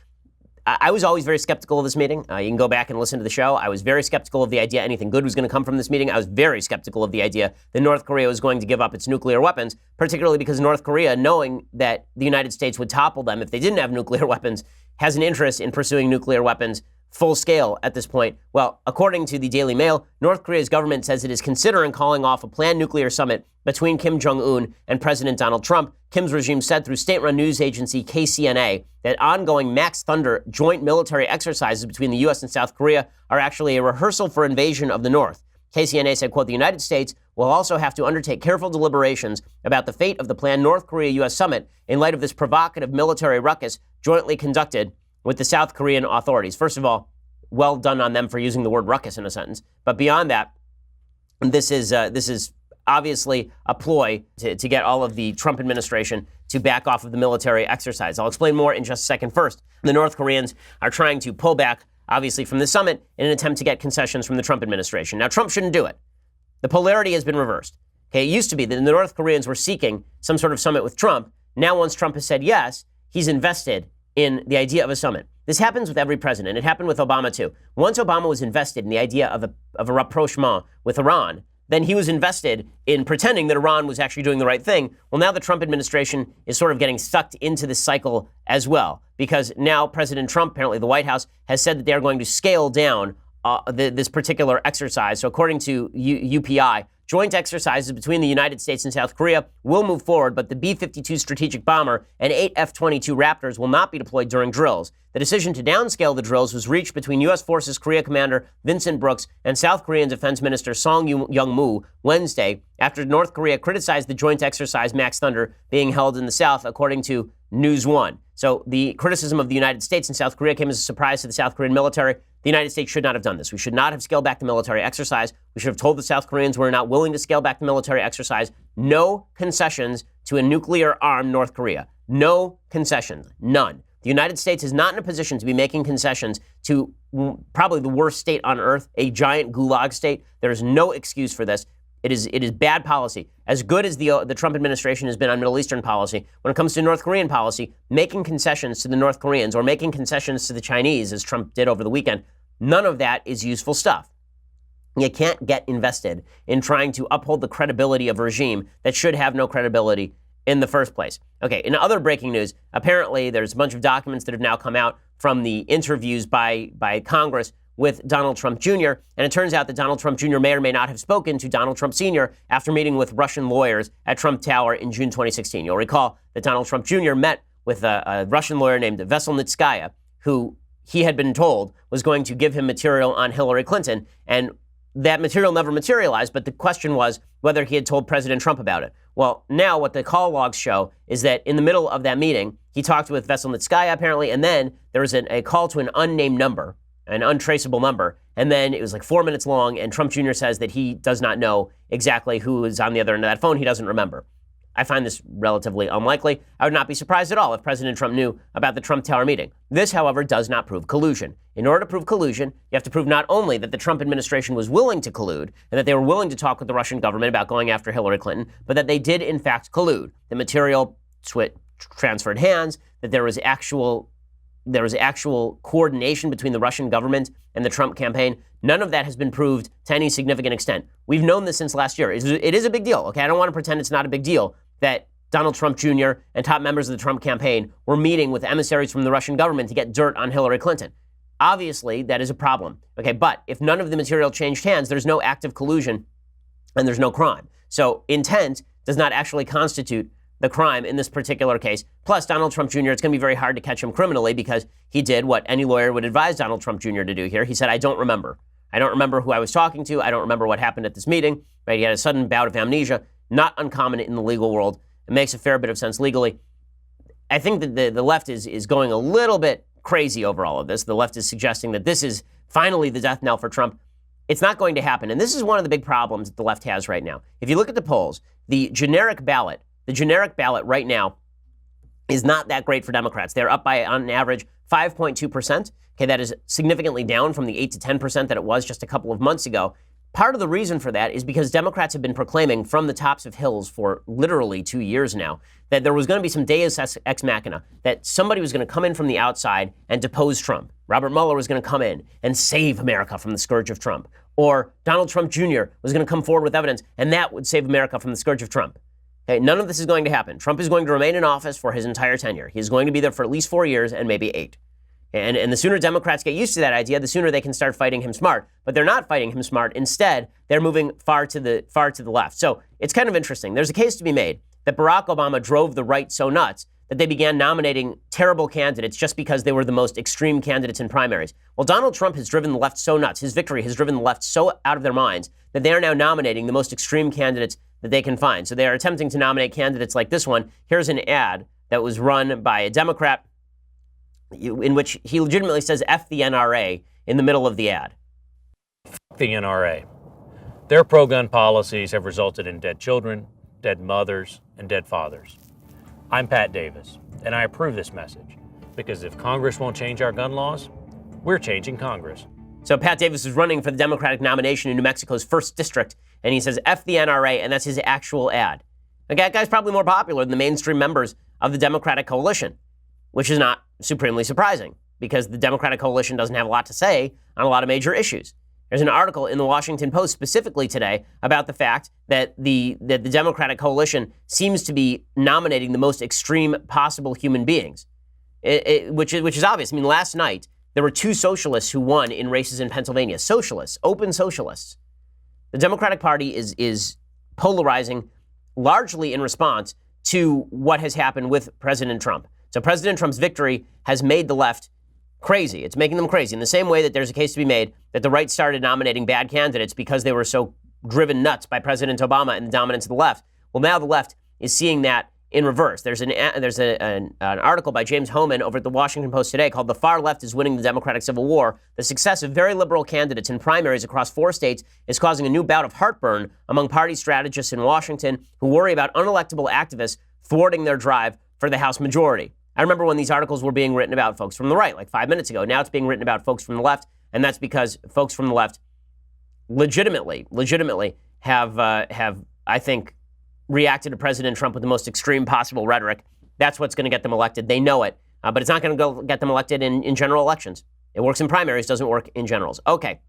I was always very skeptical of this meeting. You can go back and listen to the show. I was very skeptical of the idea anything good was going to come from this meeting. I was very skeptical of the idea that North Korea was going to give up its nuclear weapons, particularly because North Korea, knowing that the United States would topple them if they didn't have nuclear weapons, has an interest in pursuing nuclear weapons full scale at this point. Well, according to the Daily Mail, North Korea's government says it is considering calling off a planned nuclear summit between Kim Jong-un and President Donald Trump. Kim's regime said through state-run news agency KCNA that ongoing Max Thunder joint military exercises between the U.S. and South Korea are actually a rehearsal for invasion of the North. KCNA said, quote, the United States will also have to undertake careful deliberations about the fate of the planned North Korea-U.S. summit in light of this provocative military ruckus jointly conducted with the South Korean authorities. First of all, well done on them for using the word ruckus in a sentence. But beyond that, this is obviously a ploy to get all of the Trump administration to back off of the military exercise. I'll explain more in just a second. First, the North Koreans are trying to pull back, obviously, from the summit in an attempt to get concessions from the Trump administration. Now, Trump shouldn't do it. The polarity has been reversed. Okay, it used to be that the North Koreans were seeking some sort of summit with Trump. Now, once Trump has said yes, he's invested in the idea of a summit. This happens with every president. It happened with Obama, too. Once Obama was invested in the idea of a rapprochement with Iran, then he was invested in pretending that Iran was actually doing the right thing. Well, now the Trump administration is sort of getting sucked into this cycle as well, because now President Trump, apparently the White House, has said that they are going to scale down this particular exercise. So according to UPI, joint exercises between the United States and South Korea will move forward, but the B-52 strategic bomber and 8 F-22 Raptors will not be deployed during drills. The decision to downscale the drills was reached between U.S. Forces Korea Commander Vincent Brooks and South Korean Defense Minister Song Young-moo Wednesday after North Korea criticized the joint exercise Max Thunder being held in the South, according to News One. So the criticism of the United States and South Korea came as a surprise to the South Korean military. The United States should not have done this. We should not have scaled back the military exercise. We should have told the South Koreans we're not willing to scale back the military exercise. No concessions to a nuclear-armed North Korea. No concessions. None. The United States is not in a position to be making concessions to probably the worst state on earth, a giant gulag state. There is no excuse for this. It is bad policy. As good as the Trump administration has been on Middle Eastern policy, when it comes to North Korean policy, making concessions to the North Koreans or making concessions to the Chinese, as Trump did over the weekend, none of that is useful stuff. You can't get invested in trying to uphold the credibility of a regime that should have no credibility in the first place. Okay, in other breaking news, apparently there's a bunch of documents that have now come out from the interviews by Congress with Donald Trump Jr., and it turns out that Donald Trump Jr. may or may not have spoken to Donald Trump Sr. after meeting with Russian lawyers at Trump Tower in June 2016. You'll recall that Donald Trump Jr. met with a Russian lawyer named Veselnitskaya, who he had been told was going to give him material on Hillary Clinton, and that material never materialized, but the question was whether he had told President Trump about it. Well, now what the call logs show is that in the middle of that meeting, he talked with Veselnitskaya apparently, and then there was a call to an unnamed number, an untraceable number, and then it was like 4 minutes long, and Trump Jr. says that he does not know exactly who is on the other end of that phone. He doesn't remember. I find this relatively unlikely. I would not be surprised at all if President Trump knew about the Trump Tower meeting. This, however, does not prove collusion. In order to prove collusion, you have to prove not only that the Trump administration was willing to collude and that they were willing to talk with the Russian government about going after Hillary Clinton, but that they did in fact collude. The material transferred hands, that there was actual coordination between the Russian government and the Trump campaign. None of that has been proved to any significant extent. We've known this since last year. It is a big deal, okay? I don't want to pretend it's not a big deal that Donald Trump Jr. and top members of the Trump campaign were meeting with emissaries from the Russian government to get dirt on Hillary Clinton. Obviously, that is a problem, okay? But if none of the material changed hands, there's no active collusion and there's no crime. So intent does not actually constitute the crime in this particular case. Plus, Donald Trump Jr., it's going to be very hard to catch him criminally because he did what any lawyer would advise Donald Trump Jr. to do here. He said, I don't remember. I don't remember who I was talking to. I don't remember what happened at this meeting. Right? He had a sudden bout of amnesia, not uncommon in the legal world. It makes a fair bit of sense legally. I think that the left is going a little bit crazy over all of this. The left is suggesting that this is finally the death knell for Trump. It's not going to happen. And this is one of the big problems that the left has right now. If you look at the polls, the generic ballot right now is not that great for Democrats. They're up by, on average, 5.2%. Okay, that is significantly down from the 8 to 10% that it was just a couple of months ago. Part of the reason for that is because Democrats have been proclaiming from the tops of hills for literally 2 years now that there was going to be some deus ex machina, that somebody was going to come in from the outside and depose Trump. Robert Mueller was going to come in and save America from the scourge of Trump. Or Donald Trump Jr. was going to come forward with evidence, and that would save America from the scourge of Trump. Okay, none of this is going to happen. Trump is going to remain in office for his entire tenure. He is going to be there for at least 4 years and maybe 8. And the sooner Democrats get used to that idea, the sooner they can start fighting him smart. But they're not fighting him smart. Instead, they're moving far to the left. So it's kind of interesting. There's a case to be made that Barack Obama drove the right so nuts that they began nominating terrible candidates just because they were the most extreme candidates in primaries. Well, Donald Trump has driven the left so nuts. His victory has driven the left so out of their minds that they are now nominating the most extreme candidates that they can find. So they are attempting to nominate candidates like this one. Here's an ad that was run by a Democrat in which he legitimately says F the NRA in the middle of the ad. The NRA. Their pro-gun policies have resulted in dead children, dead mothers, and dead fathers. I'm Pat Davis, and I approve this message because if Congress won't change our gun laws, we're changing Congress. So Pat Davis is running for the Democratic nomination in New Mexico's 1st District, and he says F the NRA, and that's his actual ad. That guy's probably more popular than the mainstream members of the Democratic coalition, which is not supremely surprising because the Democratic coalition doesn't have a lot to say on a lot of major issues. There's an article in the Washington Post specifically today about the fact that the Democratic coalition seems to be nominating the most extreme possible human beings, which is obvious. I mean, last night, there were 2 socialists who won in races in Pennsylvania. Socialists, open socialists. The Democratic Party is polarizing largely in response to what has happened with President Trump. So President Trump's victory has made the left crazy. It's making them crazy. In the same way that there's a case to be made that the right started nominating bad candidates because they were so driven nuts by President Obama and the dominance of the left. Well, now the left is seeing that in reverse. There's an article by James Hohmann over at the Washington Post today called "The Far Left is Winning the Democratic Civil War. The success of very liberal candidates in primaries across 4 states is causing a new bout of heartburn among party strategists in Washington who worry about unelectable activists thwarting their drive for the House majority." I remember when these articles were being written about folks from the right, like 5 minutes ago. Now it's being written about folks from the left, and that's because folks from the left legitimately have I think, reacted to President Trump with the most extreme possible rhetoric. That's what's going to get them elected. They know it, but it's not going to get them elected in general elections. It works in primaries, doesn't work in generals. Okay.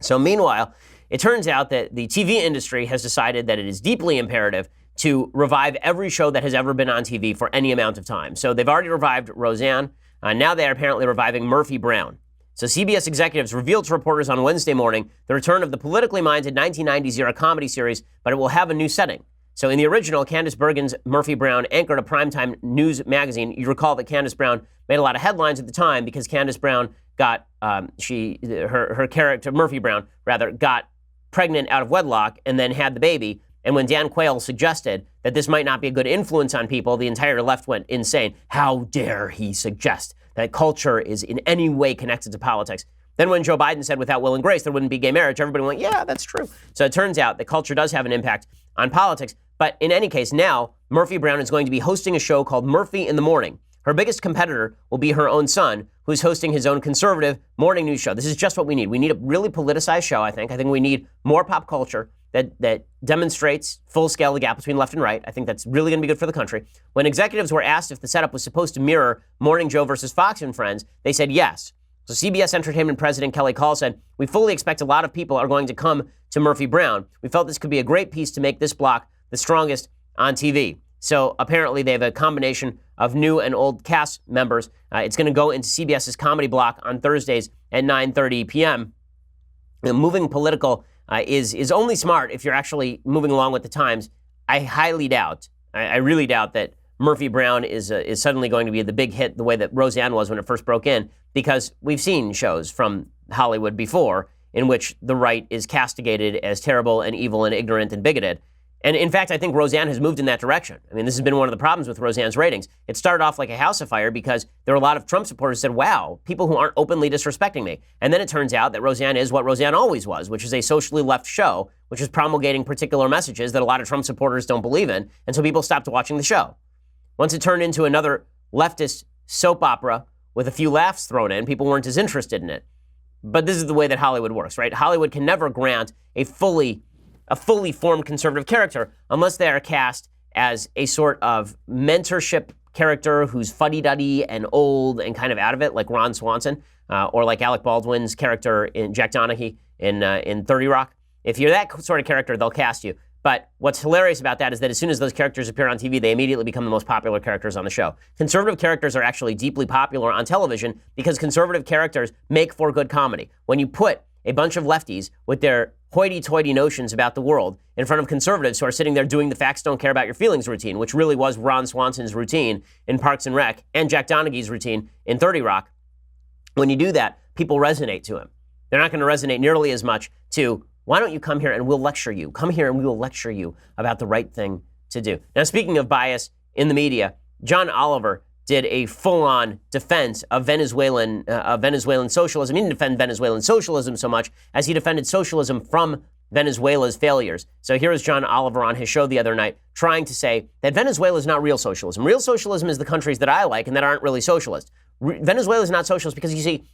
So meanwhile, it turns out that the TV industry has decided that it is deeply imperative to revive every show that has ever been on TV for any amount of time. So they've already revived Roseanne. Now they are apparently reviving Murphy Brown. So CBS executives revealed to reporters on Wednesday morning the return of the politically minded 1990s era comedy series, but it will have a new setting. So in the original, Candace Bergen's Murphy Brown anchored a primetime news magazine. You recall that Candace Brown made a lot of headlines at the time because Candace Brown got, her character, Murphy Brown, rather, got pregnant out of wedlock and then had the baby. And when Dan Quayle suggested that this might not be a good influence on people, the entire left went insane. How dare he suggest that culture is in any way connected to politics? Then when Joe Biden said without will and grace there wouldn't be gay marriage, everybody went, yeah, that's true. So it turns out that culture does have an impact on politics. But in any case, now Murphy Brown is going to be hosting a show called Murphy in the Morning. Her biggest competitor will be her own son, who's hosting his own conservative morning news show. This is just what we need. We need a really politicized show, I think. I think we need more pop culture that demonstrates full-scale the gap between left and right. I think that's really going to be good for the country. When executives were asked if the setup was supposed to mirror Morning Joe versus Fox and Friends, they said yes. So CBS Entertainment President Kelly Call said, "We fully expect a lot of people are going to come to Murphy Brown. We felt this could be a great piece to make this block the strongest on TV." So apparently they have a combination of new and old cast members. It's going to go into CBS's comedy block on Thursdays at 9:30 p.m. Moving political is only smart if you're actually moving along with the times. I highly doubt, I really doubt that Murphy Brown is suddenly going to be the big hit the way that Roseanne was when it first broke in, because we've seen shows from Hollywood before in which the right is castigated as terrible and evil and ignorant and bigoted. And in fact, I think Roseanne has moved in that direction. I mean, this has been one of the problems with Roseanne's ratings. It started off like a house of fire because there were a lot of Trump supporters who said, wow, people who aren't openly disrespecting me. And then it turns out that Roseanne is what Roseanne always was, which is a socially left show, which is promulgating particular messages that a lot of Trump supporters don't believe in. And so people stopped watching the show. Once it turned into another leftist soap opera with a few laughs thrown in, people weren't as interested in it. But this is the way that Hollywood works, right? Hollywood can never grant a fully formed conservative character unless they are cast as a sort of mentorship character who's fuddy-duddy and old and kind of out of it, like Ron Swanson, or like Alec Baldwin's character in Jack Donaghy in 30 Rock. If you're that sort of character, they'll cast you. But what's hilarious about that is that as soon as those characters appear on TV, they immediately become the most popular characters on the show. Conservative characters are actually deeply popular on television because conservative characters make for good comedy. When you put a bunch of lefties with their hoity-toity notions about the world in front of conservatives who are sitting there doing the facts don't care about your feelings routine, which really was Ron Swanson's routine in Parks and Rec and Jack Donaghy's routine in 30 Rock, when you do that, people resonate to him. They're not going to resonate nearly as much to, why don't you come here and we'll lecture you? Come here and we will lecture you about the right thing to do. Now, speaking of bias in the media, John Oliver did a full-on defense of Venezuelan socialism. He didn't defend Venezuelan socialism so much as he defended socialism from Venezuela's failures. So here is John Oliver on his show the other night trying to say that Venezuela is not real socialism. Real socialism is the countries that I like and that aren't really socialist. Venezuela is not socialist because, you see,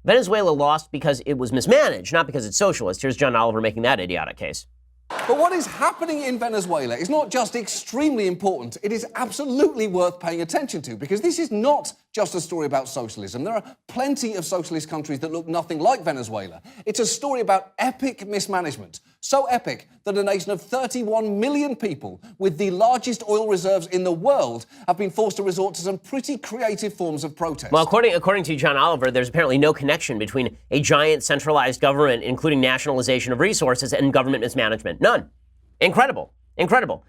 Venezuela lost because it was mismanaged, not because it's socialist. Here's John Oliver making that idiotic case. But what is happening in Venezuela is not just extremely important, it is absolutely worth paying attention to, because this is not just a story about socialism. There are plenty of socialist countries that look nothing like Venezuela. It's a story about epic mismanagement. So epic that a nation of 31 million people with the largest oil reserves in the world have been forced to resort to some pretty creative forms of protest. Well, according to John Oliver, there's apparently no connection between a giant centralized government, including nationalization of resources, and government mismanagement. None. Incredible. Incredible.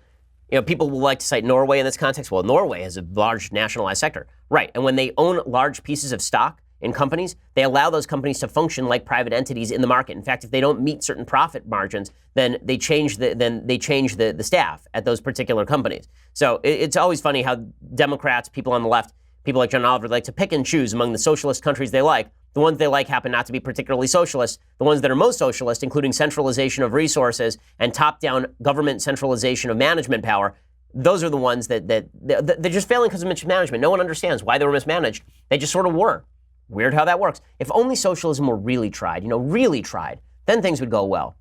You know, people will like to cite Norway in this context. Well, Norway has a large nationalized sector. Right. And when they own large pieces of stock in companies, they allow those companies to function like private entities in the market. In fact, if they don't meet certain profit margins, then they change the staff at those particular companies. So it's always funny how Democrats, people on the left, people like John Oliver like to pick and choose among the socialist countries they like. The ones they like happen not to be particularly socialist. The ones that are most socialist, including centralization of resources and top-down government centralization of management power, those are the ones that they're just failing because of mismanagement. No one understands why they were mismanaged. They just sort of were. Weird how that works. If only socialism were really tried, really tried, then things would go well.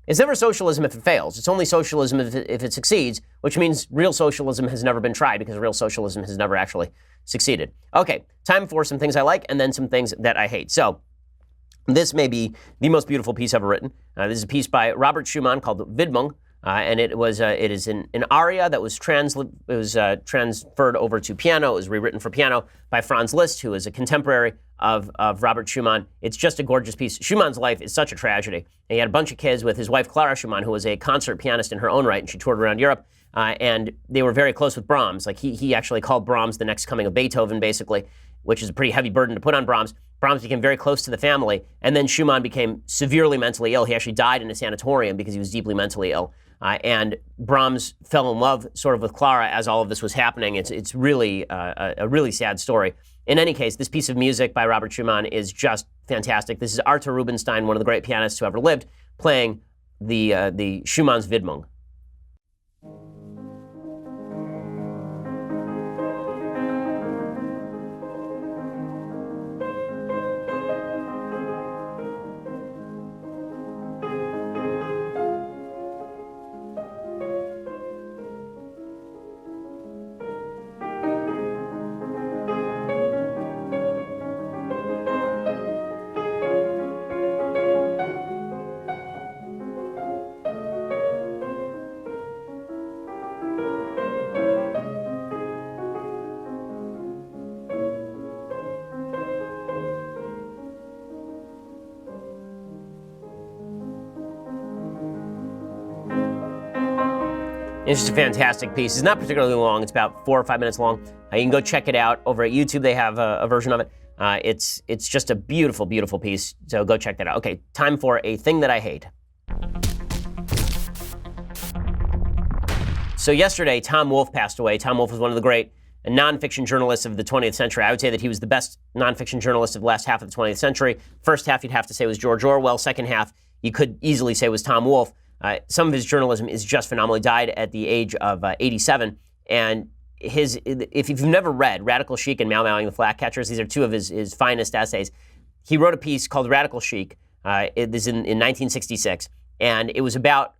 It's never socialism if it fails. It's only socialism if it succeeds, which means real socialism has never been tried because real socialism has never actually succeeded. Okay, time for some things I like and then some things that I hate. So this may be the most beautiful piece ever written. This is a piece by Robert Schumann called Widmung. And it is an aria that was transferred over to piano. It was rewritten for piano by Franz Liszt, who is a contemporary of Robert Schumann. It's just a gorgeous piece. Schumann's life is such a tragedy. And he had a bunch of kids with his wife, Clara Schumann, who was a concert pianist in her own right, and she toured around Europe. And they were very close with Brahms. Like he actually called Brahms the next coming of Beethoven, basically, which is a pretty heavy burden to put on Brahms. Brahms became very close to the family, and then Schumann became severely mentally ill. He actually died in a sanatorium because he was deeply mentally ill. And Brahms fell in love sort of with Clara as all of this was happening. It's really a really sad story. In any case, this piece of music by Robert Schumann is just fantastic. This is Arthur Rubinstein, one of the great pianists who ever lived, playing the Schumann's Widmung. It's just a fantastic piece. It's not particularly long. It's about 4 or 5 minutes long. You can go check it out over at YouTube. They have a version of it. It's just a beautiful, beautiful piece. So go check that out. Okay, time for a thing that I hate. So yesterday, Tom Wolfe passed away. Tom Wolfe was one of the great nonfiction journalists of the 20th century. I would say that he was the best nonfiction journalist of the last half of the 20th century. First half, you'd have to say was George Orwell. Second half, you could easily say was Tom Wolfe. Some of his journalism is just phenomenal. He died at the age of 87. And if you've never read Radical Chic and Mau Mauing the Flatcatchers, these are two of his finest essays. He wrote a piece called Radical Chic. It is in 1966. And it was about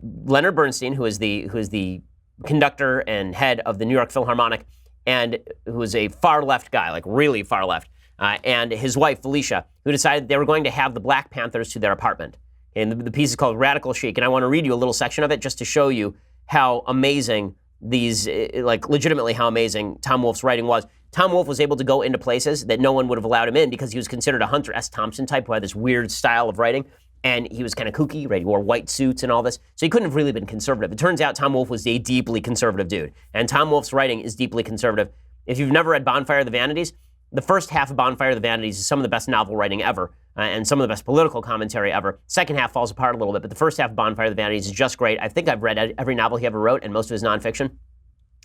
Leonard Bernstein, who is the conductor and head of the New York Philharmonic, and who was a far left guy, like really far left, and his wife, Felicia, who decided they were going to have the Black Panthers to their apartment. And the piece is called Radical Chic, and I want to read you a little section of it just to show you how amazing legitimately how amazing Tom Wolfe's writing was. Tom Wolfe was able to go into places that no one would have allowed him in because he was considered a Hunter S. Thompson type who had this weird style of writing, and he was kind of kooky, right? He wore white suits and all this, so he couldn't have really been conservative. It turns out Tom Wolfe was a deeply conservative dude, and Tom Wolfe's writing is deeply conservative. If you've never read Bonfire of the Vanities, the first half of Bonfire of the Vanities is some of the best novel writing ever, and some of the best political commentary ever. Second half falls apart a little bit, but the first half of Bonfire of the Vanities is just great. I think I've read every novel he ever wrote and most of his nonfiction.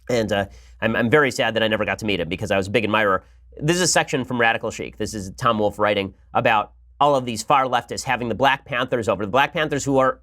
And I'm very sad that I never got to meet him because I was a big admirer. This is a section from Radical Chic. This is Tom Wolfe writing about all of these far leftists having the Black Panthers over. The Black Panthers who are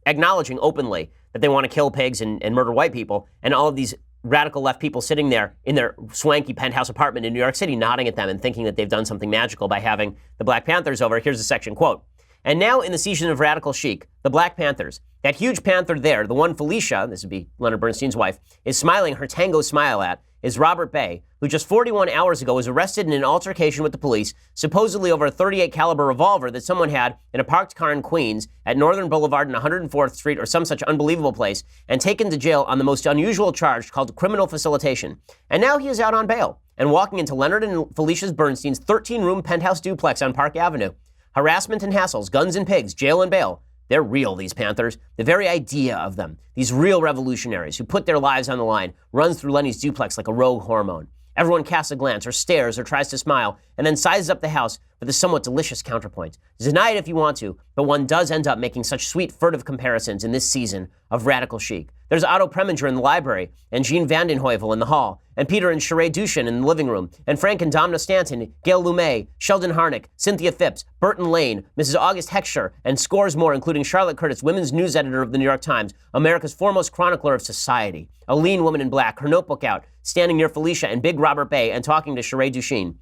acknowledging openly that they want to kill pigs and murder white people, and all of these radical left people sitting there in their swanky penthouse apartment in New York City nodding at them and thinking that they've done something magical by having the Black Panthers over. Here's the section, quote, "And now in the season of Radical Chic, the Black Panthers, that huge panther there, the one Felicia," this would be Leonard Bernstein's wife, "is smiling her tango smile at, is Robert Bay, who just 41 hours ago was arrested in an altercation with the police, supposedly over a .38 caliber revolver that someone had in a parked car in Queens at Northern Boulevard and 104th Street or some such unbelievable place, and taken to jail on the most unusual charge called criminal facilitation. And now he is out on bail and walking into Leonard and Felicia Bernstein's 13-room penthouse duplex on Park Avenue. Harassment and hassles, guns and pigs, jail and bail. They're real, these Panthers. The very idea of them, these real revolutionaries who put their lives on the line, runs through Lenny's duplex like a rogue hormone. Everyone casts a glance or stares or tries to smile and then sizes up the house with a somewhat delicious counterpoint. Deny it if you want to, but one does end up making such sweet, furtive comparisons in this season of radical chic. There's Otto Preminger in the library, and Jean Vanden Heuvel in the hall, and Peter and Sheree Dushin in the living room, and Frank and Domna Stanton, Gail Lumet, Sheldon Harnick, Cynthia Phipps, Burton Lane, Mrs. August Heckscher, and scores more, including Charlotte Curtis, women's news editor of the New York Times, America's foremost chronicler of society, a lean woman in black, her notebook out, standing near Felicia and Big Robert Bay and talking to Sheree Dushin.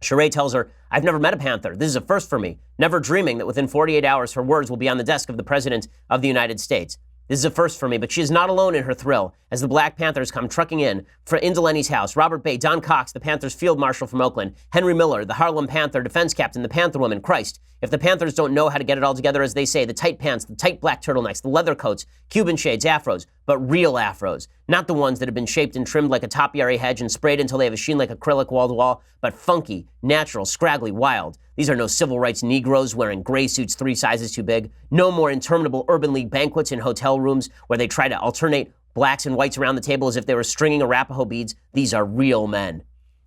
Sheree tells her, "I've never met a Panther. This is a first for me," never dreaming that within 48 hours her words will be on the desk of the President of the United States. This is a first for me, but she is not alone in her thrill as the Black Panthers come trucking into Lenny's house. Robert Bay, Don Cox, the Panthers field marshal from Oakland, Henry Miller, the Harlem Panther defense captain, the Panther woman. Christ, if the Panthers don't know how to get it all together, as they say, the tight pants, the tight black turtlenecks, the leather coats, Cuban shades, afros, but real afros, not the ones that have been shaped and trimmed like a topiary hedge and sprayed until they have a sheen like acrylic wall to wall, but funky, natural, scraggly, wild. These are no civil rights Negroes wearing gray suits 3 sizes too big. No more interminable Urban League banquets in hotel rooms where they try to alternate blacks and whites around the table as if they were stringing Arapaho beads. These are real men.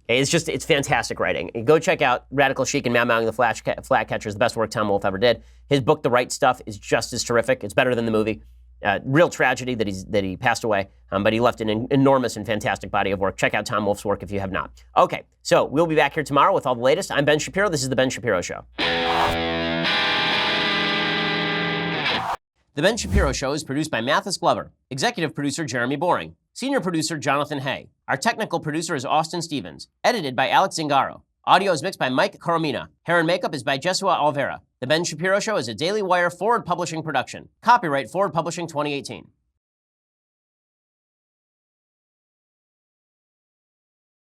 It's fantastic writing. Go check out Radical Chic and Meow-Meowing the Flatcatchers, the best work Tom Wolfe ever did. His book, The Right Stuff, is just as terrific. It's better than the movie. Real tragedy that he passed away, but he left an enormous and fantastic body of work. Check out Tom Wolfe's work if you have not. Okay, so we'll be back here tomorrow with all the latest. I'm Ben Shapiro. This is The Ben Shapiro Show. The Ben Shapiro Show is produced by Mathis Glover, executive producer Jeremy Boring, senior producer Jonathan Hay. Our technical producer is Austin Stevens, edited by Alex Zingaro. Audio is mixed by Mike Coromina. Hair and makeup is by Jesua Alvera. The Ben Shapiro Show is a Daily Wire Forward Publishing production. Copyright Forward Publishing 2018.